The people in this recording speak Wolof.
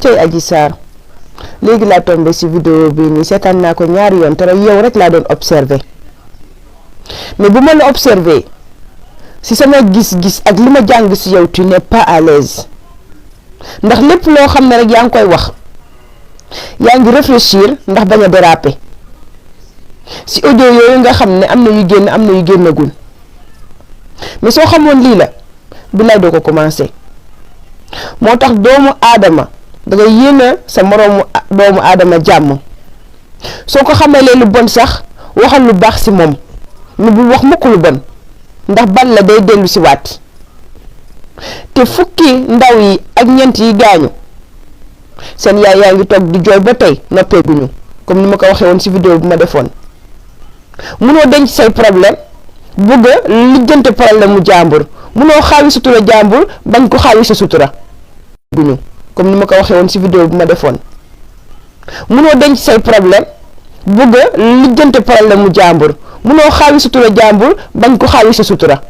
cey Adji Sarr léegi laa tombé ci vidéo bi nii seetaan naa ko ñaari yoon te yow rek laa doon observé mais bu ma la observé ci sama gis-gis ak li ma jàng ci yow tu n'es pas à l'aise ndax lépp loo xam ne rek yaa ngi koy wax yaa ngi réfléchir ndax bañ a déraper ci audio yooyu nga xam ne am na yu génn am na yu génnagul mais soo xamoon lii la billaay doo ko commencé moo tax doomu aadama da ngay yéene sa moroomu doomu aadama jàmm soo ko xamalee lu bon sax waxal lu baax ci moom lu bul wax mukk lu bon ndax bal la day dellu ci waat te fukki ndaw yi ak ñeent yi gaañu seen yaay yaa ngi toog di jooy ba tey noppeeguñu comme ni ma ko waxee woon ci vidéo bu ma defoon munoo denc say problème bëgg a lijjante problème mu jàmbur munoo xaawi sutura jàmbur bañ ko xaawi sa sutura guñu comme ni ma ko waxee woon ci vidéo bu ma defoon munoo denc say problème bëgg a lijjante problème mu jàmbur munoo xaawi sutura jàmbur bañ ko xaawi sa sutura